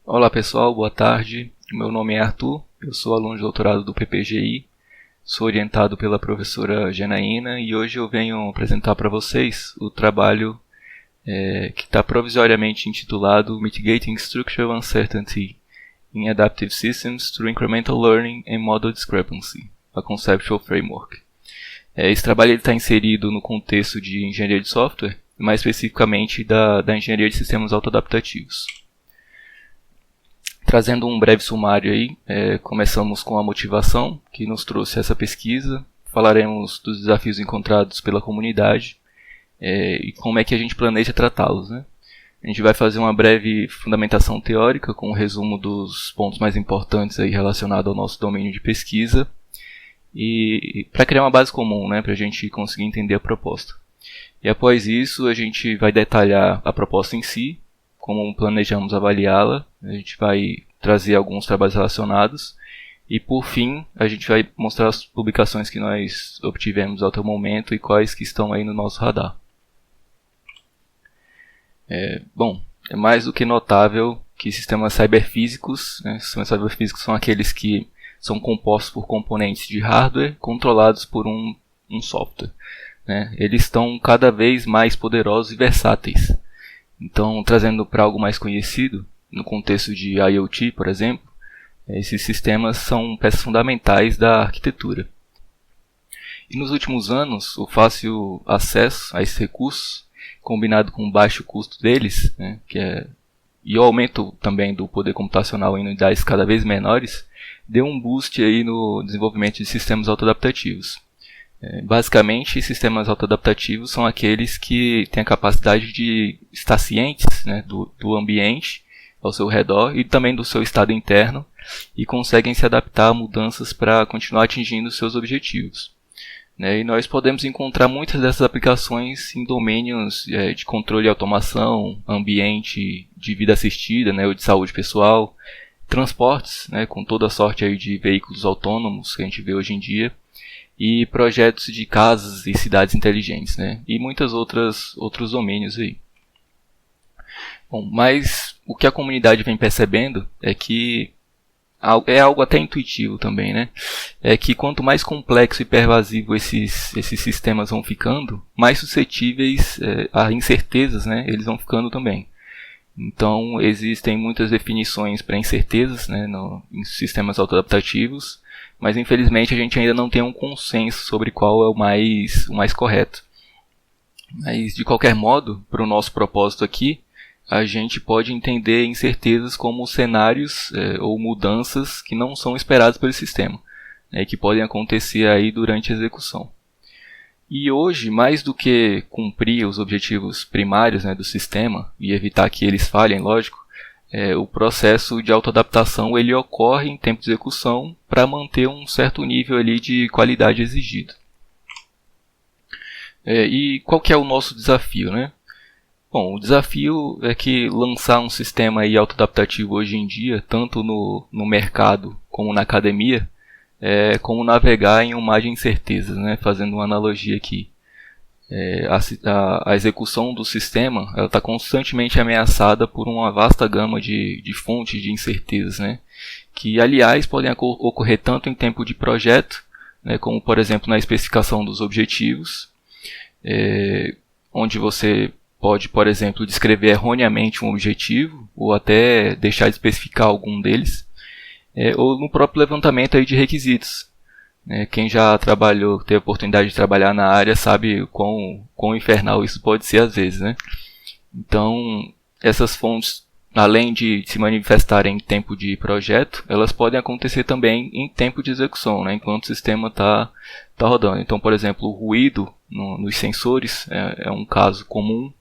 Olá pessoal, boa tarde. Meu nome é Arthur, eu sou aluno de doutorado do PPGI, sou orientado pela professora Janaína e hoje eu venho apresentar para vocês o trabalho que está provisoriamente intitulado Mitigating Structural Uncertainty in Adaptive Systems Through Incremental Learning and Model Discrepancy, a Conceptual Framework. Esse trabalho está inserido no contexto de engenharia de software, mais especificamente da engenharia de sistemas autoadaptativos. Trazendo um breve sumário aí, começamos com a motivação que nos trouxe essa pesquisa, falaremos dos desafios encontrados pela comunidade e como é que a gente planeja tratá-los, né? A gente vai fazer uma breve fundamentação teórica com um resumo dos pontos mais importantes aí relacionados ao nosso domínio de pesquisa e para criar uma base comum, né, para a gente conseguir entender a proposta. E após isso a gente vai detalhar a proposta em si, como planejamos avaliá-la, a gente vai trazer alguns trabalhos relacionados e por fim a gente vai mostrar as publicações que nós obtivemos até o momento e quais que estão aí no nosso radar. É mais do que notável que sistemas cyberfísicos, né, sistemas cyberfísicos são aqueles que são compostos por componentes de hardware controlados por um software, né? Eles estão cada vez mais poderosos e versáteis. Então, trazendo para algo mais conhecido, no contexto de IoT, por exemplo, esses sistemas são peças fundamentais da arquitetura. E nos últimos anos, o fácil acesso a esses recursos, combinado com o baixo custo deles, né, e o aumento também do poder computacional em unidades cada vez menores, deu um boost aí no desenvolvimento de sistemas autoadaptativos. Basicamente, sistemas autoadaptativos são aqueles que têm a capacidade de estar cientes, né, do ambiente ao seu redor e também do seu estado interno e conseguem se adaptar a mudanças para continuar atingindo seus objetivos. E nós podemos encontrar muitas dessas aplicações em domínios de controle e automação, ambiente de vida assistida, né, ou de saúde pessoal, transportes, né, com toda a sorte aí de veículos autônomos que a gente vê hoje em dia, e projetos de casas e cidades inteligentes, né? E muitos outros domínios aí. Bom, mas o que a comunidade vem percebendo é que é algo até intuitivo também, né? É que quanto mais complexo e pervasivo esses sistemas vão ficando, mais suscetíveis a incertezas, né? Eles vão ficando também. Então, existem muitas definições para incertezas, né, em sistemas autoadaptativos, mas infelizmente a gente ainda não tem um consenso sobre qual é o mais correto. Mas de qualquer modo, para o nosso propósito aqui, a gente pode entender incertezas como cenários ou mudanças que não são esperadas pelo sistema, né, que podem acontecer aí durante a execução. E hoje, mais do que cumprir os objetivos primários, né, do sistema e evitar que eles falhem, lógico, o processo de autoadaptação ele ocorre em tempo de execução para manter um certo nível ali de qualidade exigido. E qual que é o nosso desafio, né? Bom, o desafio é que lançar um sistema aí autoadaptativo hoje em dia, tanto no mercado como na academia, é como navegar em um mar de incertezas, né? Fazendo uma analogia aqui. A execução do sistema está constantemente ameaçada por uma vasta gama de fontes de incertezas, né? Que, aliás, podem ocorrer tanto em tempo de projeto, né, como, por exemplo, na especificação dos objetivos, onde você pode, por exemplo, descrever erroneamente um objetivo ou até deixar de especificar algum deles, ou no próprio levantamento aí de requisitos. Quem já teve a oportunidade de trabalhar na área sabe quão infernal isso pode ser às vezes, né? Então, essas fontes, além de se manifestarem em tempo de projeto, elas podem acontecer também em tempo de execução, né? Enquanto o sistema está rodando. Então, por exemplo, o ruído nos sensores é um caso comum,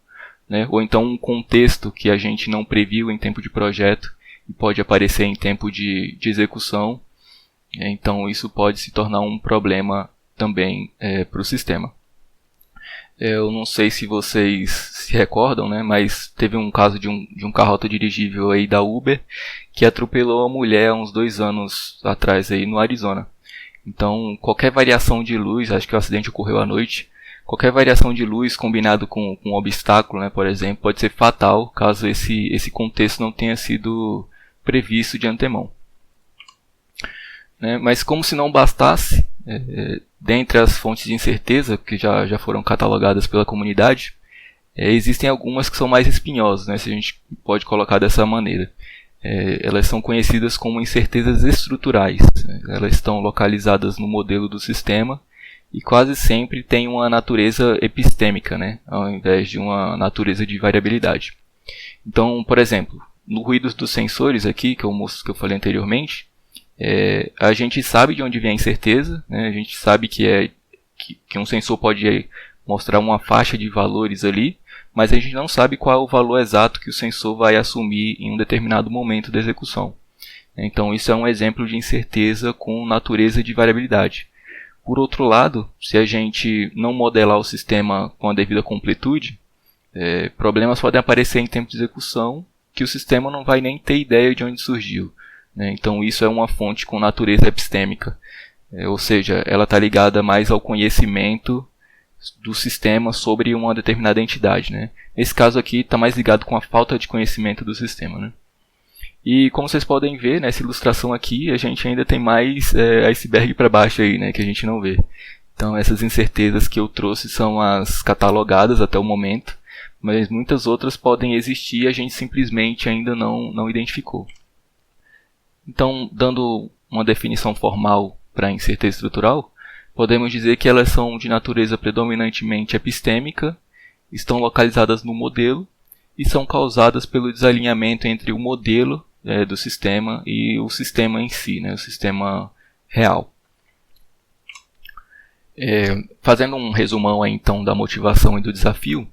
né? Ou então um contexto que a gente não previu em tempo de projeto e pode aparecer em tempo de execução. Então isso pode se tornar um problema também para o sistema. Eu não sei se vocês se recordam, né, mas teve um caso de um carro autodirigível aí da Uber que atropelou uma mulher há uns 2 anos atrás aí no Arizona. Então qualquer variação de luz, acho que o acidente ocorreu à noite, qualquer variação de luz combinado com um obstáculo, né, por exemplo, pode ser fatal caso esse contexto não tenha sido previsto de antemão. Mas como se não bastasse, dentre as fontes de incerteza que já foram catalogadas pela comunidade, existem algumas que são mais espinhosas, né, se a gente pode colocar dessa maneira. Elas são conhecidas como incertezas estruturais. Elas estão localizadas no modelo do sistema e quase sempre têm uma natureza epistêmica, né, ao invés de uma natureza de variabilidade. Então, por exemplo, no ruído dos sensores aqui, que eu falei anteriormente, a gente sabe de onde vem a incerteza, né, a gente sabe que um sensor pode mostrar uma faixa de valores ali, mas a gente não sabe qual é o valor exato que o sensor vai assumir em um determinado momento da execução. Então isso é um exemplo de incerteza com natureza de variabilidade. Por outro lado, se a gente não modelar o sistema com a devida completude, problemas podem aparecer em tempo de execução que o sistema não vai nem ter ideia de onde surgiu. Então isso é uma fonte com natureza epistêmica, ou seja, ela está ligada mais ao conhecimento do sistema sobre uma determinada entidade, né? Nesse caso aqui está mais ligado com a falta de conhecimento do sistema, né? E como vocês podem ver nessa ilustração aqui, a gente ainda tem mais iceberg para baixo aí, né, que a gente não vê. Então essas incertezas que eu trouxe são as catalogadas até o momento, mas muitas outras podem existir e a gente simplesmente ainda não identificou. Então, dando uma definição formal para a incerteza estrutural, podemos dizer que elas são de natureza predominantemente epistêmica, estão localizadas no modelo e são causadas pelo desalinhamento entre o modelo do sistema e o sistema em si, né, o sistema real. Fazendo um resumão aí, então, da motivação e do desafio,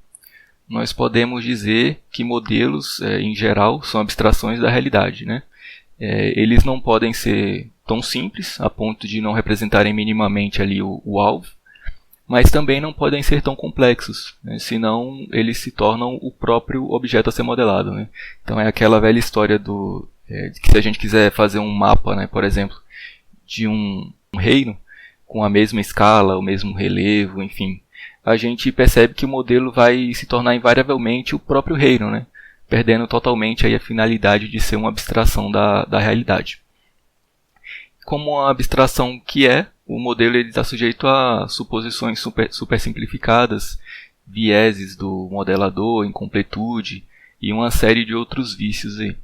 nós podemos dizer que modelos, em geral, são abstrações da realidade, né? Eles não podem ser tão simples a ponto de não representarem minimamente ali o alvo, mas também não podem ser tão complexos, né? Senão eles se tornam o próprio objeto a ser modelado, né? Então é aquela velha história de que se a gente quiser fazer um mapa, né, por exemplo, de um reino com a mesma escala, o mesmo relevo, enfim, a gente percebe que o modelo vai se tornar invariavelmente o próprio reino, né? Perdendo totalmente aí a finalidade de ser uma abstração da realidade. Como uma abstração que o modelo está sujeito a suposições super simplificadas, vieses do modelador, incompletude e uma série de outros vícios aí.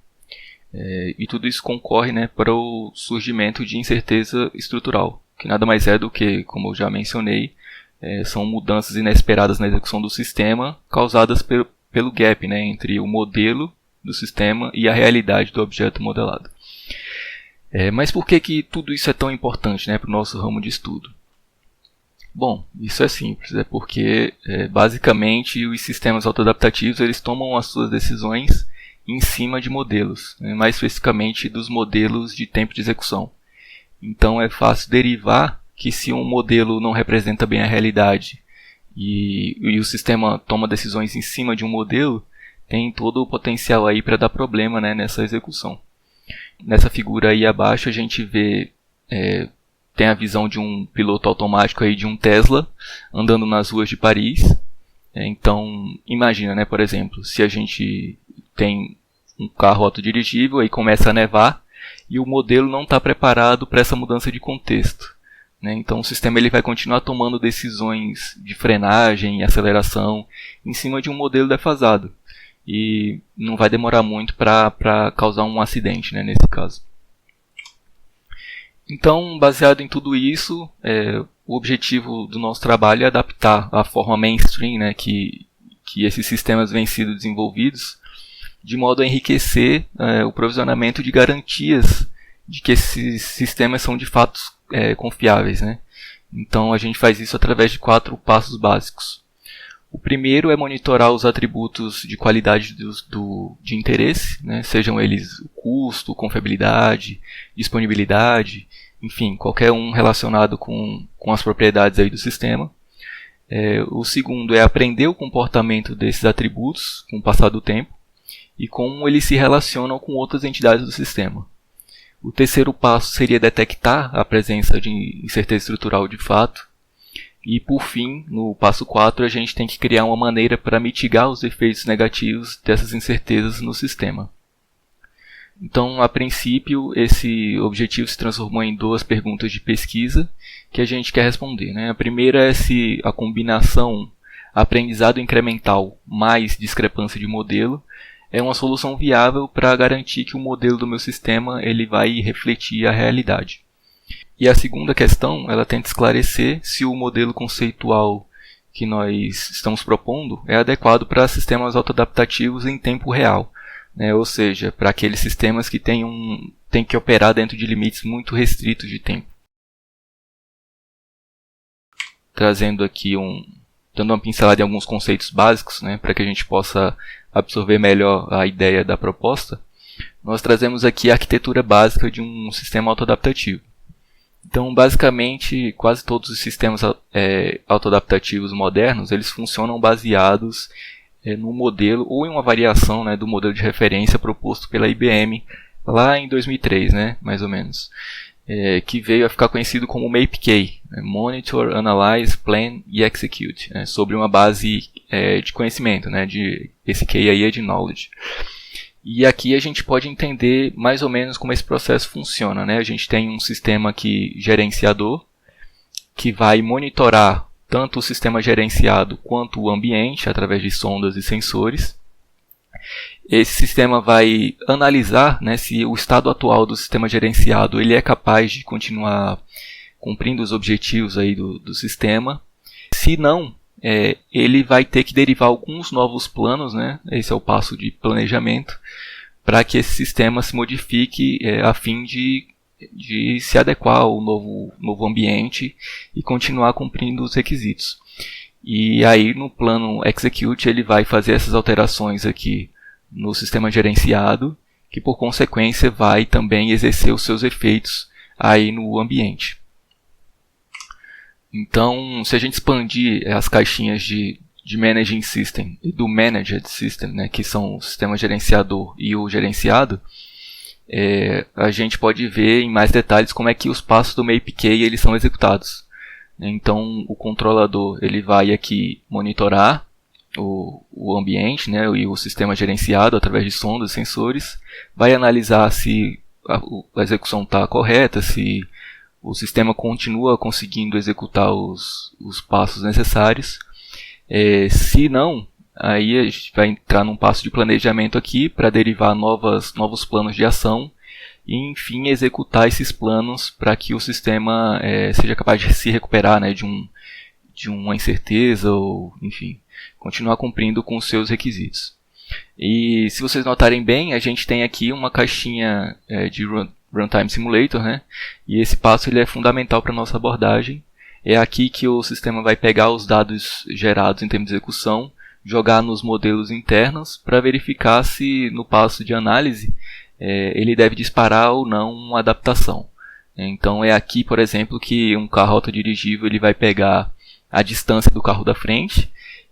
E tudo isso concorre, né, para o surgimento de incerteza estrutural, que nada mais é do que, como eu já mencionei, são mudanças inesperadas na execução do sistema causadas pelo gap, né, entre o modelo do sistema e a realidade do objeto modelado. Mas por que tudo isso é tão importante, né, para o nosso ramo de estudo? Bom, isso é simples, porque basicamente os sistemas autoadaptativos eles tomam as suas decisões em cima de modelos, né, mais especificamente dos modelos de tempo de execução. Então é fácil derivar que se um modelo não representa bem a realidade e o sistema toma decisões em cima de um modelo, tem todo o potencial aí para dar problema, né, nessa execução. Nessa figura aí abaixo a gente vê, tem a visão de um piloto automático aí de um Tesla andando nas ruas de Paris. Então imagina, né, por exemplo, se a gente tem um carro autodirigível e começa a nevar e o modelo não está preparado para essa mudança de contexto. Então o sistema ele vai continuar tomando decisões de frenagem e aceleração em cima de um modelo defasado. E não vai demorar muito para causar um acidente, né, nesse caso. Então, baseado em tudo isso, o objetivo do nosso trabalho é adaptar a forma mainstream, né, que esses sistemas vêm sendo desenvolvidos, de modo a enriquecer o provisionamento de garantias de que esses sistemas são de fato confiáveis, né? Então a gente faz isso através de 4 passos básicos. O primeiro é monitorar os atributos de qualidade de interesse, né? Sejam eles o custo, confiabilidade, disponibilidade, enfim, qualquer um relacionado com as propriedades aí do sistema. O segundo é aprender o comportamento desses atributos com o passar do tempo e como eles se relacionam com outras entidades do sistema. O terceiro passo seria detectar a presença de incerteza estrutural de fato. E por fim, no passo 4, a gente tem que criar uma maneira para mitigar os efeitos negativos dessas incertezas no sistema. Então, a princípio, esse objetivo se transformou em 2 perguntas de pesquisa que a gente quer responder, né? A primeira é se a combinação aprendizado incremental mais discrepância de modelo é uma solução viável para garantir que o modelo do meu sistema ele vai refletir a realidade. E a segunda questão, ela tenta esclarecer se o modelo conceitual que nós estamos propondo é adequado para sistemas autoadaptativos em tempo real, né? Ou seja, para aqueles sistemas que têm que operar dentro de limites muito restritos de tempo. Trazendo aqui dando uma pincelada em alguns conceitos básicos, né, para que a gente possa absorver melhor a ideia da proposta, nós trazemos aqui a arquitetura básica de um sistema autoadaptativo. Então, basicamente, quase todos os sistemas autoadaptativos modernos, eles funcionam baseados no modelo ou em uma variação, né, do modelo de referência proposto pela IBM lá em 2003, né, mais ou menos, que veio a ficar conhecido como MAPE-K, né, Monitor, Analyze, Plan e Execute, né, sobre uma base de conhecimento, né, esse K aí é de Knowledge. E aqui a gente pode entender mais ou menos como esse processo funciona, né? A gente tem um sistema gerenciador, que vai monitorar tanto o sistema gerenciado quanto o ambiente, através de sondas e sensores. Esse sistema vai analisar, né, se o estado atual do sistema gerenciado ele é capaz de continuar cumprindo os objetivos aí do sistema. Se não, ele vai ter que derivar alguns novos planos, né? Esse é o passo de planejamento, para que esse sistema se modifique a fim de se adequar ao novo ambiente e continuar cumprindo os requisitos. E aí no plano Execute ele vai fazer essas alterações aqui no sistema gerenciado, que por consequência vai também exercer os seus efeitos aí no ambiente. Então, se a gente expandir as caixinhas de Managing System e do Managed System, né, que são o sistema gerenciador e o gerenciado, a gente pode ver em mais detalhes como é que os passos do MAPE-K eles são executados. Então, o controlador ele vai aqui monitorar o ambiente, né, e o sistema gerenciado através de sondas e sensores, vai analisar se a execução está correta, se o sistema continua conseguindo executar os passos necessários. Se não, aí a gente vai entrar num passo de planejamento aqui para derivar novos planos de ação e, enfim, executar esses planos para que o sistema seja capaz de se recuperar, né, de uma incerteza ou, enfim, continuar cumprindo com os seus requisitos. E se vocês notarem bem, a gente tem aqui uma caixinha de Runtime Simulator, né? E esse passo ele é fundamental para a nossa abordagem. É aqui que o sistema vai pegar os dados gerados em termos de execução, jogar nos modelos internos para verificar se no passo de análise ele deve disparar ou não uma adaptação. Então é aqui, por exemplo, que um carro autodirigível ele vai pegar a distância do carro da frente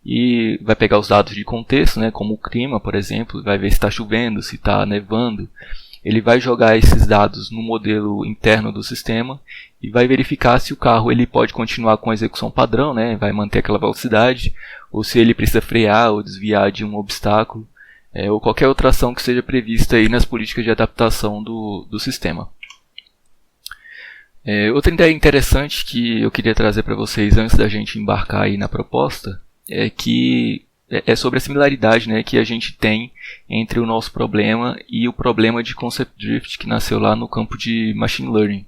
e vai pegar os dados de contexto, né, como o clima, por exemplo, vai ver se está chovendo, se está nevando. Ele vai jogar esses dados no modelo interno do sistema e vai verificar se o carro ele pode continuar com a execução padrão, né, vai manter aquela velocidade, ou se ele precisa frear ou desviar de um obstáculo, ou qualquer outra ação que seja prevista aí nas políticas de adaptação do sistema. Outra ideia interessante que eu queria trazer para vocês antes da gente embarcar aí na proposta é sobre a similaridade, né, que a gente tem entre o nosso problema e o problema de Concept Drift que nasceu lá no campo de Machine Learning.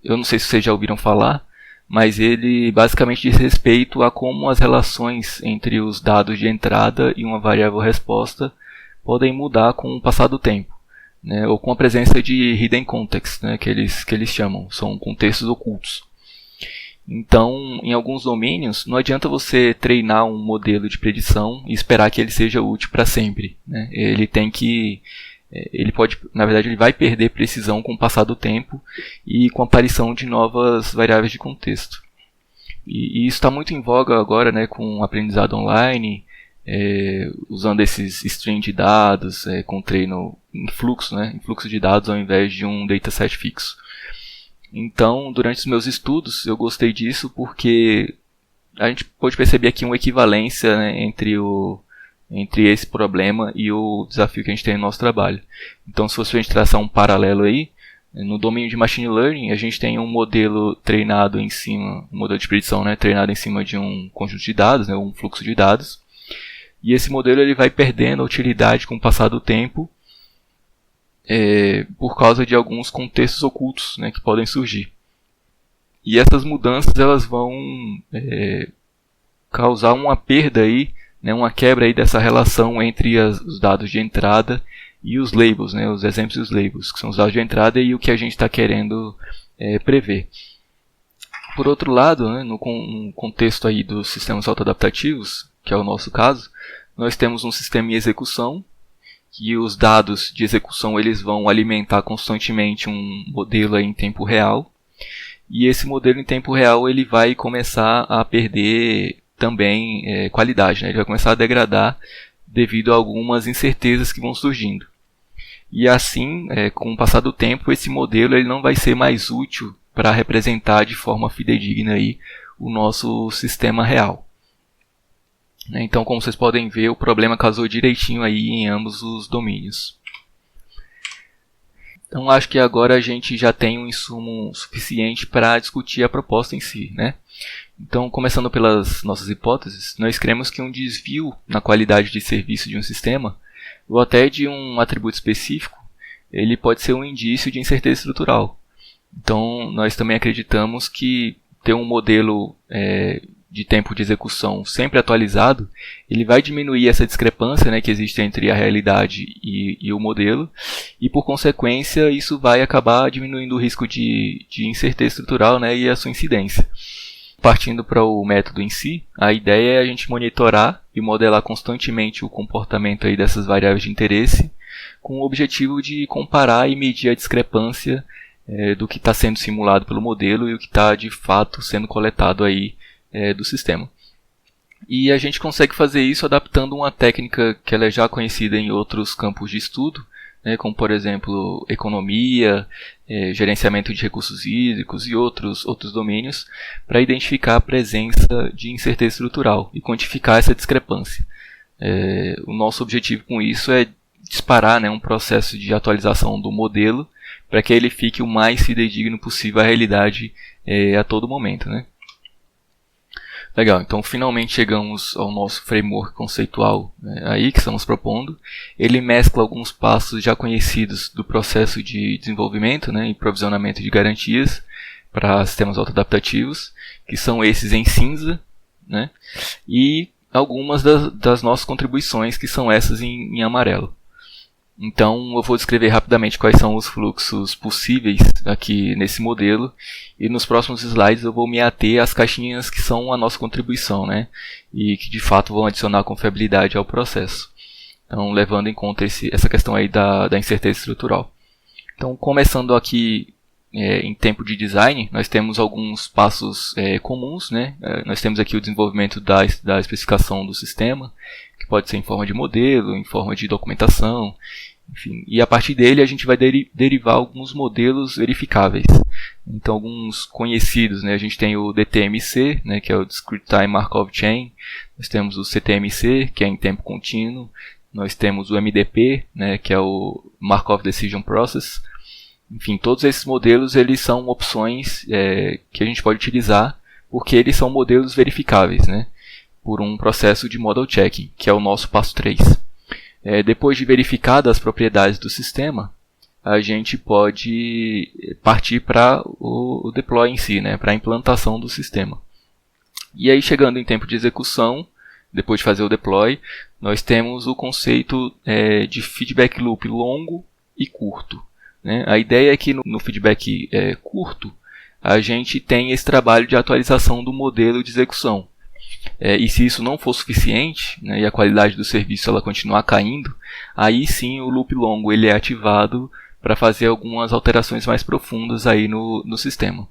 Eu não sei se vocês já ouviram falar, mas ele basicamente diz respeito a como as relações entre os dados de entrada e uma variável resposta podem mudar com o passar do tempo, né, ou com a presença de hidden context, né, que eles chamam, são contextos ocultos. Então, em alguns domínios, não adianta você treinar um modelo de predição e esperar que ele seja útil para sempre, né? Na verdade, ele vai perder precisão com o passar do tempo e com a aparição de novas variáveis de contexto. E isso está muito em voga agora, né, com o aprendizado online, usando esses streams de dados, com treino em fluxo, né, em fluxo de dados ao invés de um dataset fixo. Então, durante os meus estudos, eu gostei disso porque a gente pode perceber aqui uma equivalência, né, entre entre esse problema e o desafio que a gente tem no nosso trabalho. Então, se fosse a gente traçar um paralelo aí, no domínio de Machine Learning, a gente tem um modelo treinado em cima, um modelo de predição, né, treinado em cima de um conjunto de dados, né, um fluxo de dados. E esse modelo ele vai perdendo a utilidade com o passar do tempo, por causa de alguns contextos ocultos, né, que podem surgir. E essas mudanças elas vão causar uma perda aí, né, uma quebra aí dessa relação entre os dados de entrada e os labels, né, os exemplos e os labels, que são os dados de entrada e o que a gente está querendo prever. Por outro lado, né, no contexto aí dos sistemas autoadaptativos, que é o nosso caso, nós temos um sistema em execução, que os dados de execução eles vão alimentar constantemente um modelo aí em tempo real, e esse modelo em tempo real ele vai começar a perder também qualidade, né? Ele vai começar a degradar devido a algumas incertezas que vão surgindo. E assim, com o passar do tempo, esse modelo ele não vai ser mais útil para representar de forma fidedigna aí o nosso sistema real. Então, como vocês podem ver, o problema casou direitinho aí em ambos os domínios. Então, acho que agora a gente já tem um insumo suficiente para discutir a proposta em si, né? Então, começando pelas nossas hipóteses, nós cremos que um desvio na qualidade de serviço de um sistema, ou até de um atributo específico, ele pode ser um indício de incerteza estrutural. Então, nós também acreditamos que ter um modelo de tempo de execução sempre atualizado, ele vai diminuir essa discrepância, né, que existe entre a realidade e o modelo, e por consequência isso vai acabar diminuindo o risco de incerteza estrutural, né, e a sua incidência. Partindo para o método em si, a ideia é a gente monitorar e modelar constantemente o comportamento aí dessas variáveis de interesse, com o objetivo de comparar e medir a discrepância do que está sendo simulado pelo modelo e o que está de fato sendo coletado aí do sistema. E a gente consegue fazer isso adaptando uma técnica que ela é já conhecida em outros campos de estudo, né, como por exemplo economia, gerenciamento de recursos hídricos e outros domínios, para identificar a presença de incerteza estrutural e quantificar essa discrepância. O nosso objetivo com isso é disparar, né, um processo de atualização do modelo para que ele fique o mais fidedigno possível à realidade a todo momento, né? Legal, então finalmente chegamos ao nosso framework conceitual aí que estamos propondo. Ele mescla alguns passos já conhecidos do processo de desenvolvimento, né, e provisionamento de garantias para sistemas autoadaptativos, que são esses em cinza, né, e algumas das nossas contribuições, que são essas em amarelo. Então eu vou descrever rapidamente quais são os fluxos possíveis aqui nesse modelo, e nos próximos slides eu vou me ater às caixinhas que são a nossa contribuição, né? E que de fato vão adicionar confiabilidade ao processo. Então, levando em conta essa questão aí da incerteza estrutural. Então, começando aqui em tempo de design, nós temos alguns passos comuns, né? Nós temos aqui o desenvolvimento da especificação do sistema, que pode ser em forma de modelo, em forma de documentação, enfim. E a partir dele a gente vai derivar alguns modelos verificáveis. Então, alguns conhecidos, né? A gente tem o DTMC, né? Que é o Discrete Time Markov Chain. Nós temos o CTMC, que é em tempo contínuo. Nós temos o MDP, né? Que é o Markov Decision Process. Enfim, todos esses modelos eles são opções que a gente pode utilizar, porque eles são modelos verificáveis, né, por um processo de model checking, que é o nosso passo 3. Depois de verificadas as propriedades do sistema, a gente pode partir para o deploy em si, né, para a implantação do sistema. E aí, chegando em tempo de execução, depois de fazer o deploy, nós temos o conceito de feedback loop longo e curto. A ideia é que no feedback curto, a gente tem esse trabalho de atualização do modelo de execução. E se isso não for suficiente, né, e a qualidade do serviço ela continuar caindo, aí sim o loop longo ele é ativado para fazer algumas alterações mais profundas aí no sistema.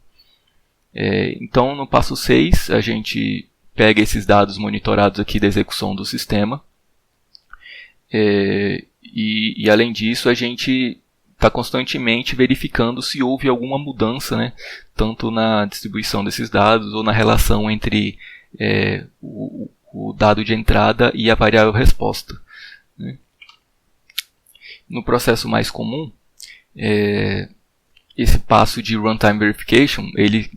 Então, no passo 6, a gente pega esses dados monitorados aqui da execução do sistema. E além disso, a gente está constantemente verificando se houve alguma mudança, né, tanto na distribuição desses dados ou na relação entre o dado de entrada e a variável resposta, né? No processo mais comum, esse passo de Runtime Verification,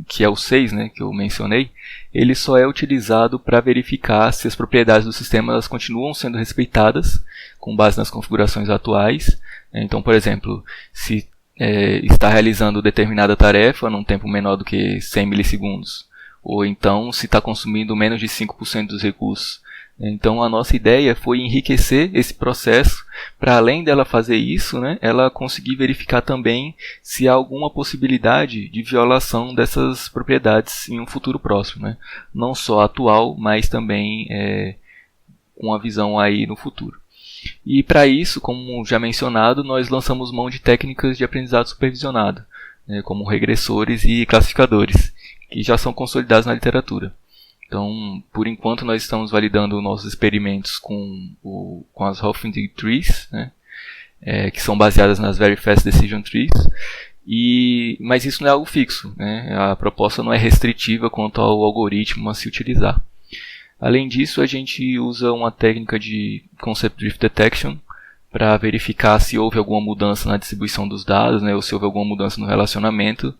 que é o 6, né, que eu mencionei, ele só é utilizado para verificar se as propriedades do sistema elas continuam sendo respeitadas com base nas configurações atuais. Então, por exemplo, se está realizando determinada tarefa num tempo menor do que 100 milissegundos, ou então se está consumindo menos de 5% dos recursos. Então a nossa ideia foi enriquecer esse processo para, além dela fazer isso, né, ela conseguir verificar também se há alguma possibilidade de violação dessas propriedades em um futuro próximo, né? Não só atual, mas também com a visão aí no futuro. E para isso, como já mencionado, nós lançamos mão de técnicas de aprendizado supervisionado, né, como regressores e classificadores, que já são consolidados na literatura. Então, por enquanto, nós estamos validando nossos experimentos com as Hoffman Trees, né, que são baseadas nas Very Fast Decision Trees, mas isso não é algo fixo, né? A proposta não é restritiva quanto ao algoritmo a se utilizar. Além disso, a gente usa uma técnica de Concept Drift Detection para verificar se houve alguma mudança na distribuição dos dados, né, ou se houve alguma mudança no relacionamento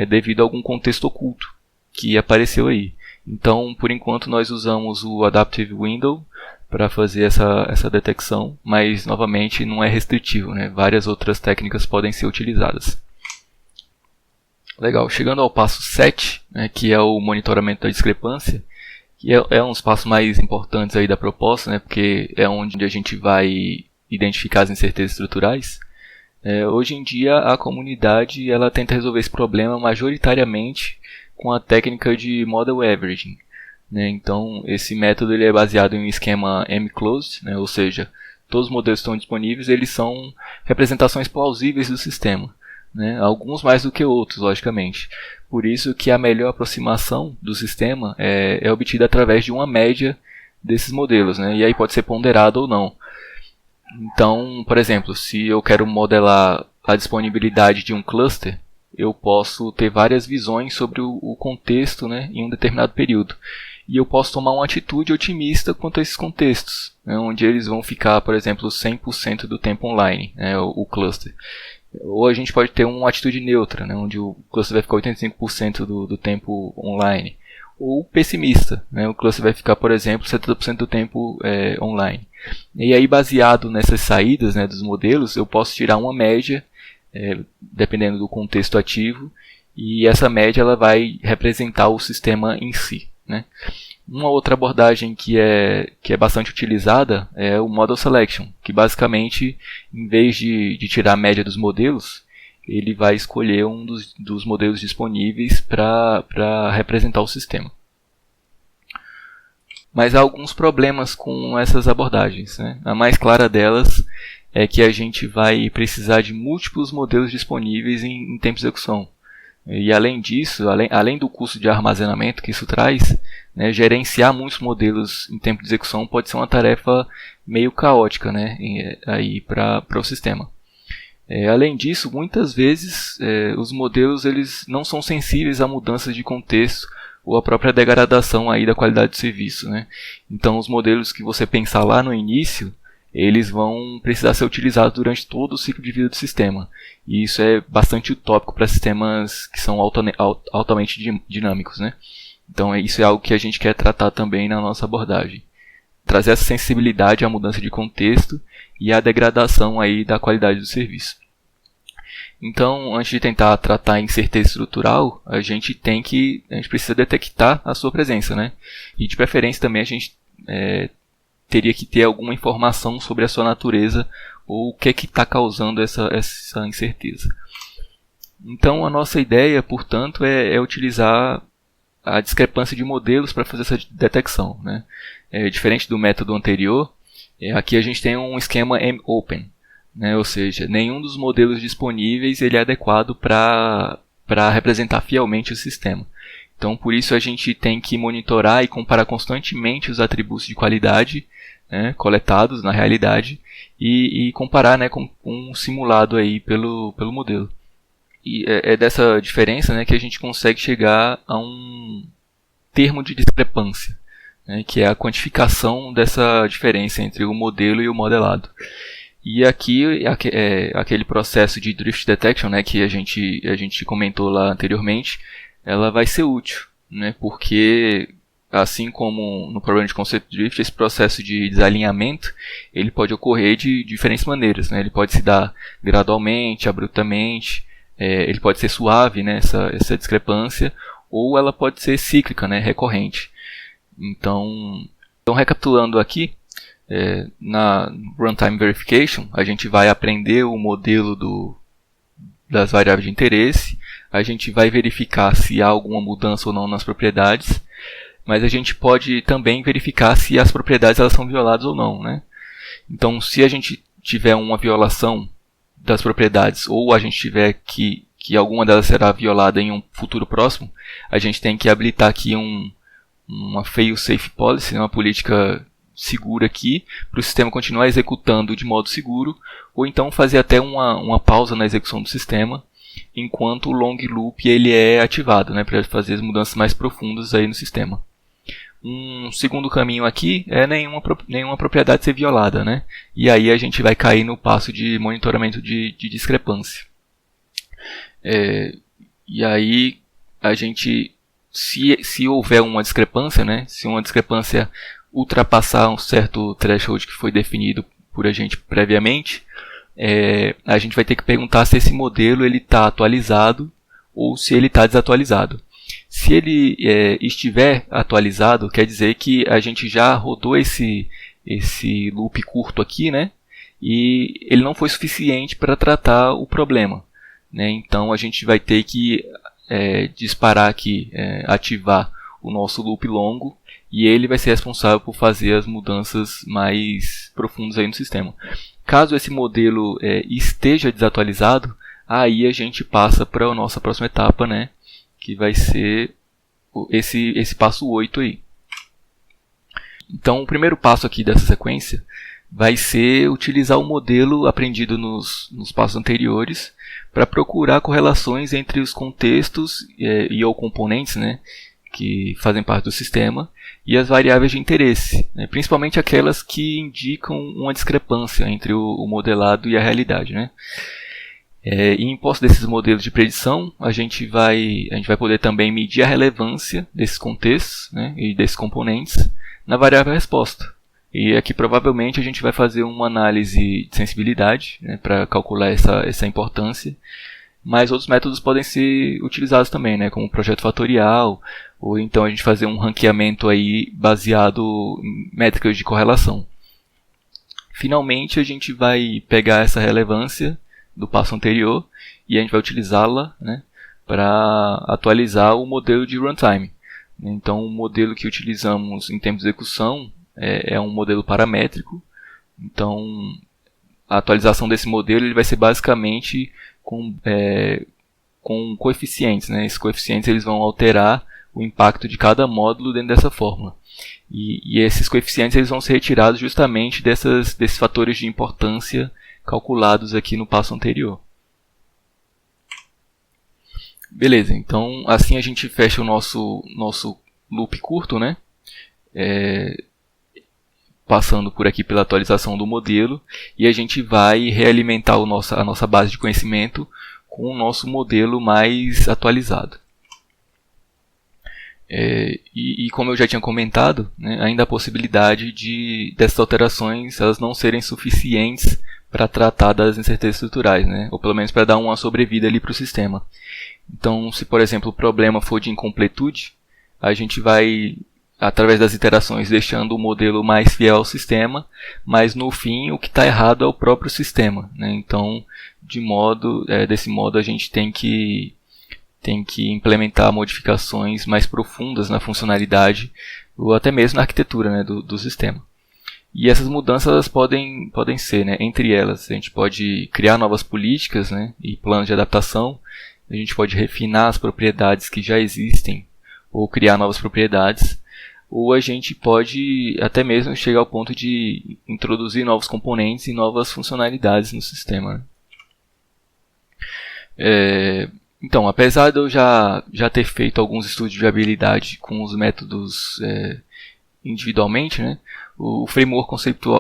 devido a algum contexto oculto que apareceu aí. Então, por enquanto, nós usamos o Adaptive Window para fazer essa detecção, mas, novamente, não é restritivo, né? Várias outras técnicas podem ser utilizadas. Legal, chegando ao passo 7, né, que é o monitoramento da discrepância, que é um dos passos mais importantes aí da proposta, né, porque é onde a gente vai identificar as incertezas estruturais. Hoje em dia, a comunidade ela tenta resolver esse problema majoritariamente com a técnica de Model Averaging, né? Então, esse método ele é baseado em um esquema M-Closed, né? Ou seja, todos os modelos que estão disponíveis eles são representações plausíveis do sistema, né? Alguns mais do que outros, logicamente. Por isso que a melhor aproximação do sistema é obtida através de uma média desses modelos, né? E aí pode ser ponderado ou não. Então, por exemplo, se eu quero modelar a disponibilidade de um cluster, eu posso ter várias visões sobre o contexto, né, em um determinado período. E eu posso tomar uma atitude otimista quanto a esses contextos, né, onde eles vão ficar, por exemplo, 100% do tempo online, né, o cluster. Ou a gente pode ter uma atitude neutra, né, onde o cluster vai ficar 85% do tempo online. Ou pessimista, né, o cluster vai ficar, por exemplo, 70% do tempo online. E aí, baseado nessas saídas, né, dos modelos, eu posso tirar uma média dependendo do contexto ativo, e essa média ela vai representar o sistema em si, né? Uma outra abordagem que é bastante utilizada é o Model Selection, que basicamente, em vez de tirar a média dos modelos, ele vai escolher um dos modelos disponíveis para representar o sistema. Mas há alguns problemas com essas abordagens, né? A mais clara delas é que a gente vai precisar de múltiplos modelos disponíveis em tempo de execução. E além disso, além do custo de armazenamento que isso traz, né, gerenciar muitos modelos em tempo de execução pode ser uma tarefa meio caótica, né, para o sistema. Além disso, muitas vezes os modelos eles não são sensíveis a mudanças de contexto ou a própria degradação aí da qualidade do serviço, né? Então, os modelos que você pensar lá no início, eles vão precisar ser utilizados durante todo o ciclo de vida do sistema. E isso é bastante utópico para sistemas que são altamente dinâmicos, né? Então isso é algo que a gente quer tratar também na nossa abordagem. Trazer essa sensibilidade à mudança de contexto e à degradação aí da qualidade do serviço. Então, antes de tentar tratar a incerteza estrutural, a gente precisa detectar a sua presença, né? E de preferência também a gente teria que ter alguma informação sobre a sua natureza ou o que está causando essa incerteza. Então, a nossa ideia, portanto, é utilizar a discrepância de modelos para fazer essa detecção, né? Diferente do método anterior, aqui a gente tem um esquema M-Open, né? Ou seja, nenhum dos modelos disponíveis ele é adequado para representar fielmente o sistema. Então, por isso a gente tem que monitorar e comparar constantemente os atributos de qualidade, né, coletados na realidade e comparar, né, com um simulado aí pelo modelo. E é dessa diferença, né, que a gente consegue chegar a um termo de discrepância, né, que é a quantificação dessa diferença entre o modelo e o modelado. E aqui aquele processo de drift detection, né, que a gente comentou lá anteriormente, ela vai ser útil, né, porque assim como no problema de conceito de drift, esse processo de desalinhamento ele pode ocorrer de diferentes maneiras, né, ele pode se dar gradualmente, abruptamente, ele pode ser suave, né, essa discrepância, ou ela pode ser cíclica, né, recorrente. Então recapitulando aqui, na Runtime Verification, a gente vai aprender o modelo das variáveis de interesse, a gente vai verificar se há alguma mudança ou não nas propriedades, mas a gente pode também verificar se as propriedades elas são violadas ou não, né? Então, se a gente tiver uma violação das propriedades ou a gente tiver que alguma delas será violada em um futuro próximo, a gente tem que habilitar aqui uma fail-safe policy, uma política segura aqui, para o sistema continuar executando de modo seguro, ou então fazer até uma pausa na execução do sistema, enquanto o long loop ele é ativado, né, para fazer as mudanças mais profundas aí no sistema. Um segundo caminho aqui é nenhuma propriedade ser violada, né? E aí a gente vai cair no passo de monitoramento de discrepância. E aí a gente, se houver uma discrepância, né? Se uma discrepância ultrapassar um certo threshold que foi definido por a gente previamente, a gente vai ter que perguntar se esse modelo está atualizado ou se ele está desatualizado. Se ele estiver atualizado, quer dizer que a gente já rodou esse loop curto aqui, né? E ele não foi suficiente para tratar o problema, né? Então a gente vai ter que disparar aqui, ativar o nosso loop longo, e ele vai ser responsável por fazer as mudanças mais profundas aí no sistema. Caso esse modelo esteja desatualizado, aí a gente passa para a nossa próxima etapa, né? Que vai ser esse passo 8 aí. Então, o primeiro passo aqui dessa sequência vai ser utilizar o modelo aprendido nos passos anteriores para procurar correlações entre os contextos ou componentes, né, que fazem parte do sistema e as variáveis de interesse, né, principalmente aquelas que indicam uma discrepância entre o modelado e a realidade, né. E em posse desses modelos de predição, a gente vai poder também medir a relevância desses contextos, né, e desses componentes na variável resposta. E aqui provavelmente a gente vai fazer uma análise de sensibilidade, né, para calcular essa importância, mas outros métodos podem ser utilizados também, né, como projeto fatorial, ou então a gente fazer um ranqueamento aí baseado em métricas de correlação. Finalmente a gente vai pegar essa relevância do passo anterior e a gente vai utilizá-la, né, para atualizar o modelo de runtime. Então o modelo que utilizamos em termos de execução é um modelo paramétrico. Então a atualização desse modelo ele vai ser basicamente com coeficientes, né? Esses coeficientes eles vão alterar o impacto de cada módulo dentro dessa fórmula. E esses coeficientes eles vão ser retirados justamente desses fatores de importância calculados aqui no passo anterior. Beleza, então assim a gente fecha o nosso loop curto, né? Passando por aqui pela atualização do modelo, e a gente vai realimentar a nossa base de conhecimento com o nosso modelo mais atualizado. E como eu já tinha comentado, né, ainda há a possibilidade dessas alterações elas não serem suficientes para tratar das incertezas estruturais, né, ou pelo menos para dar uma sobrevida ali para o sistema. Então, se por exemplo o problema for de incompletude, a gente vai, através das iterações, deixando o modelo mais fiel ao sistema, mas no fim o que está errado é o próprio sistema, né? Então, desse modo a gente tem que implementar modificações mais profundas na funcionalidade ou até mesmo na arquitetura, né, do sistema. E essas mudanças podem ser, né, entre elas, a gente pode criar novas políticas, né, e planos de adaptação, a gente pode refinar as propriedades que já existem ou criar novas propriedades, ou a gente pode até mesmo chegar ao ponto de introduzir novos componentes e novas funcionalidades no sistema, né? Então, apesar de eu já ter feito alguns estudos de viabilidade com os métodos individualmente, né, o framework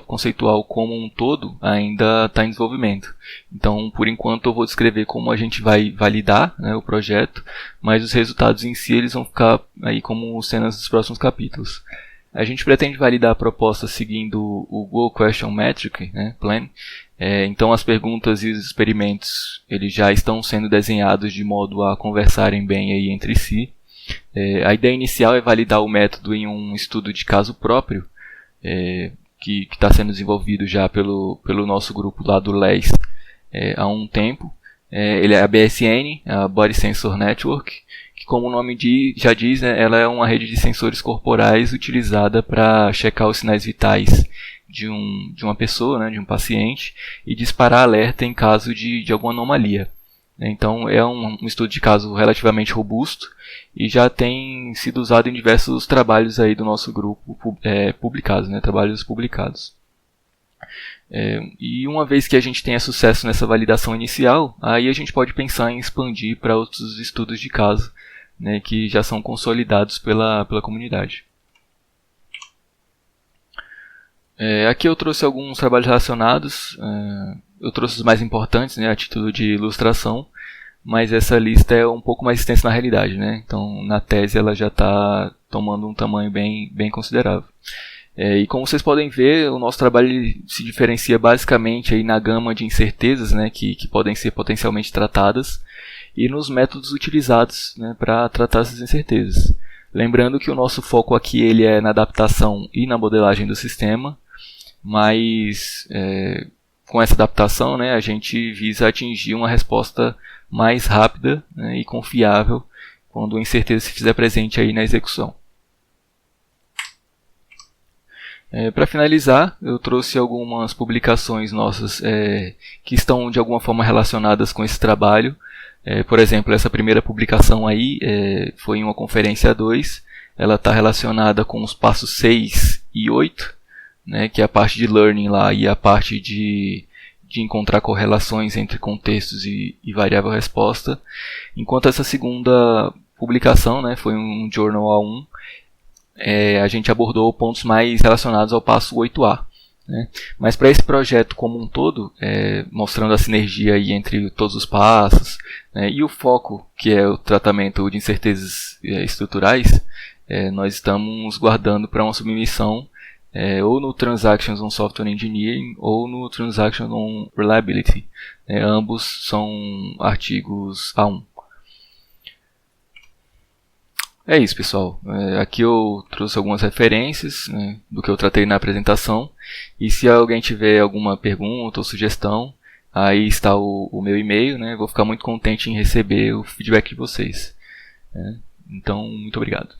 conceitual como um todo ainda está em desenvolvimento. Então, por enquanto, eu vou descrever como a gente vai validar, né, o projeto, mas os resultados em si eles vão ficar aí como cenas dos próximos capítulos. A gente pretende validar a proposta seguindo o Go Question Metric, né, Plan. Então as perguntas e os experimentos eles já estão sendo desenhados de modo a conversarem bem aí entre si. A ideia inicial é validar o método em um estudo de caso próprio, que está sendo desenvolvido já pelo nosso grupo lá do LES há um tempo. Ele é a BSN, a Body Sensor Network, que como o nome já diz, né, ela é uma rede de sensores corporais utilizada para checar os sinais vitais de uma pessoa, né, de um paciente, e disparar alerta em caso de alguma anomalia. Então é um estudo de caso relativamente robusto e já tem sido usado em diversos trabalhos aí do nosso grupo publicados, né, trabalhos publicados. E uma vez que a gente tenha sucesso nessa validação inicial, aí a gente pode pensar em expandir para outros estudos de caso, né, que já são consolidados pela comunidade. Aqui eu trouxe alguns trabalhos relacionados, eu trouxe os mais importantes, né, a título de ilustração, mas essa lista é um pouco mais extensa na realidade, né? Então na tese ela já está tomando um tamanho bem considerável. E como vocês podem ver, o nosso trabalho se diferencia basicamente aí na gama de incertezas, né, que podem ser potencialmente tratadas e nos métodos utilizados, né, para tratar essas incertezas. Lembrando que o nosso foco aqui ele é na adaptação e na modelagem do sistema, mas com essa adaptação, né, a gente visa atingir uma resposta mais rápida, né, e confiável quando a incerteza se fizer presente aí na execução. Para finalizar, eu trouxe algumas publicações nossas que estão de alguma forma relacionadas com esse trabalho. Por exemplo, essa primeira publicação aí foi em uma conferência 2, ela está relacionada com os passos 6 e 8, né, que é a parte de learning lá e a parte de encontrar correlações entre contextos e variável resposta, enquanto essa segunda publicação, né, foi um Journal A1, a gente abordou pontos mais relacionados ao passo 8A. Né? Mas para esse projeto como um todo, mostrando a sinergia aí entre todos os passos, né, e o foco, que é o tratamento de incertezas estruturais, nós estamos guardando para uma submissão ou no Transactions on Software Engineering ou no Transactions on Reliability. Ambos são artigos A1. É isso, pessoal. Aqui eu trouxe algumas referências, né, do que eu tratei na apresentação. E se alguém tiver alguma pergunta ou sugestão, aí está o meu e-mail, né? Vou ficar muito contente em receber o feedback de vocês. Então, muito obrigado.